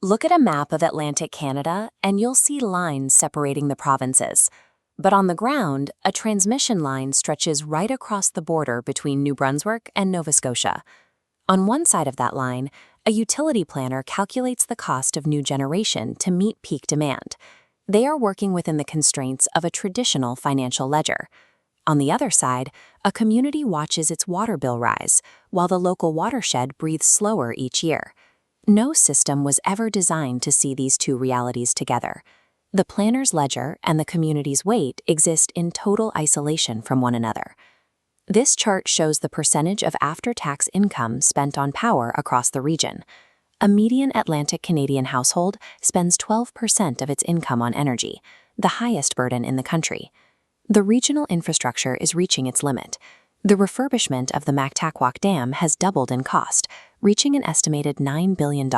Look at a map of Atlantic Canada and you'll see lines separating the provinces. But on the ground, a transmission line stretches right across the border between New Brunswick and Nova Scotia. On one side of that line, a utility planner calculates the cost of new generation to meet peak demand. They are working within the constraints of a traditional financial ledger. On the other side, a community watches its water bill rise, while the local watershed breathes slower each year. No system was ever designed to see these two realities together. The planner's ledger and the community's weight exist in total isolation from one another. This chart shows the percentage of after-tax income spent on power across the region. A median Atlantic Canadian household spends 12% of its income on energy, the highest burden in the country. The regional infrastructure is reaching its limit. The refurbishment of the Mactaquac Dam has doubled in cost, reaching an estimated $9 billion.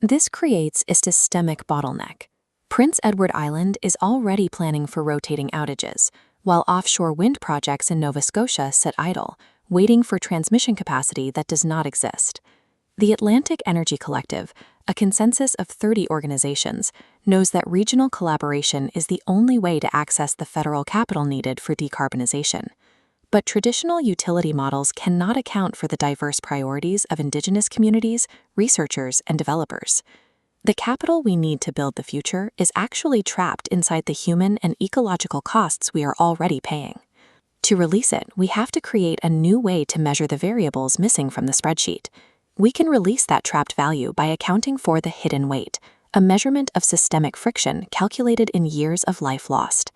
This creates a systemic bottleneck. Prince Edward Island is already planning for rotating outages, while offshore wind projects in Nova Scotia sit idle, waiting for transmission capacity that does not exist. The Atlantic Energy Collective, a consensus of 30 organizations, knows that regional collaboration is the only way to access the federal capital needed for decarbonization. But traditional utility models cannot account for the diverse priorities of Indigenous communities, researchers, and developers. The capital we need to build the future is actually trapped inside the human and ecological costs we are already paying. To release it, we have to create a new way to measure the variables missing from the spreadsheet. We can release that trapped value by accounting for the hidden weight, a measurement of systemic friction calculated in years of life lost.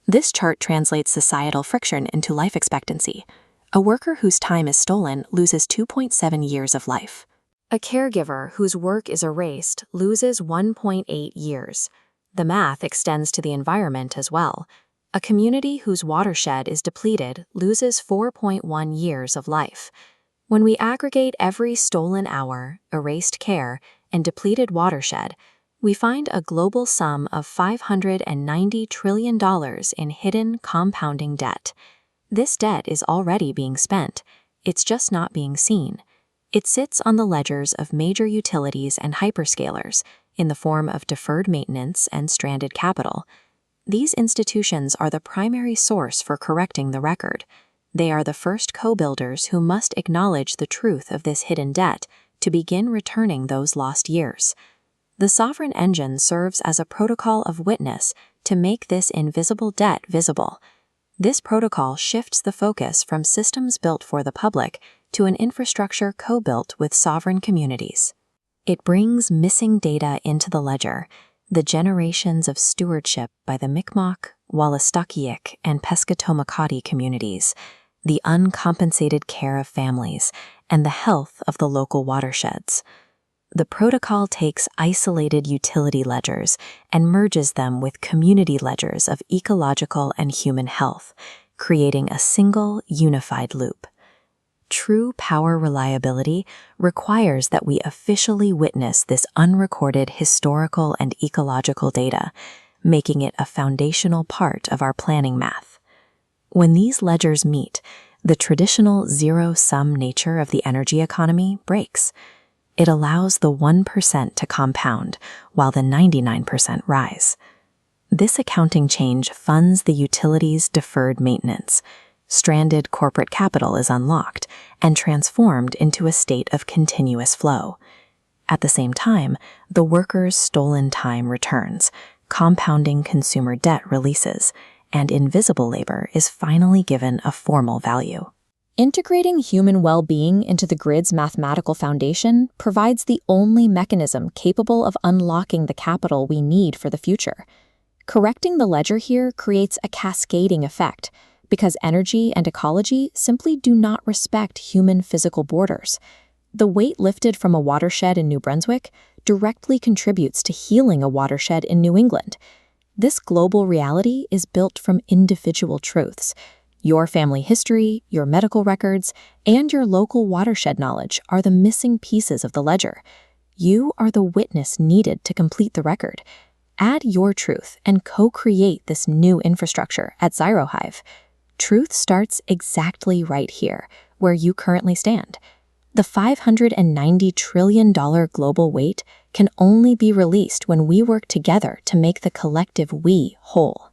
This chart translates societal friction into life expectancy. A worker whose time is stolen loses 2.7 years of life. A caregiver whose work is erased loses 1.8 years. The math extends to the environment as well. A community whose watershed is depleted loses 4.1 years of life. When we aggregate every stolen hour, erased care, and depleted watershed, we find a global sum of $590 trillion in hidden compounding debt. This debt is already being spent. It's just not being seen. It sits on the ledgers of major utilities and hyperscalers in the form of deferred maintenance and stranded capital. These institutions are the primary source for correcting the record. They are the first co-builders who must acknowledge the truth of this hidden debt to begin returning those lost years. The sovereign engine serves as a protocol of witness to make this invisible debt visible. This protocol shifts the focus from systems built for the public to an infrastructure co-built with sovereign communities. It brings missing data into the ledger, the generations of stewardship by the Mi'kmaq, Wolastoqiyik, and Pescatomakati communities, the uncompensated care of families, and the health of the local watersheds. The protocol takes isolated utility ledgers and merges them with community ledgers of ecological and human health, creating a single, unified loop. True power reliability requires that we officially witness this unrecorded historical and ecological data, making it a foundational part of our planning math. When these ledgers meet, the traditional zero-sum nature of the energy economy breaks. It allows the 1% to compound while the 99% rise. This accounting change funds the utility's deferred maintenance. Stranded corporate capital is unlocked and transformed into a state of continuous flow. At the same time, the workers' stolen time returns, compounding consumer debt releases, and invisible labor is finally given a formal value. Integrating human well-being into the grid's mathematical foundation provides the only mechanism capable of unlocking the capital we need for the future. Correcting the ledger here creates a cascading effect, because energy and ecology simply do not respect human physical borders. The weight lifted from a watershed in New Brunswick directly contributes to healing a watershed in New England. This global reality is built from individual truths. Your family history, your medical records, and your local watershed knowledge are the missing pieces of the ledger. You are the witness needed to complete the record. Add your truth and co-create this new infrastructure at ZyroHive. Truth starts exactly right here, where you currently stand. The $590 trillion global weight can only be released when we work together to make the collective we whole.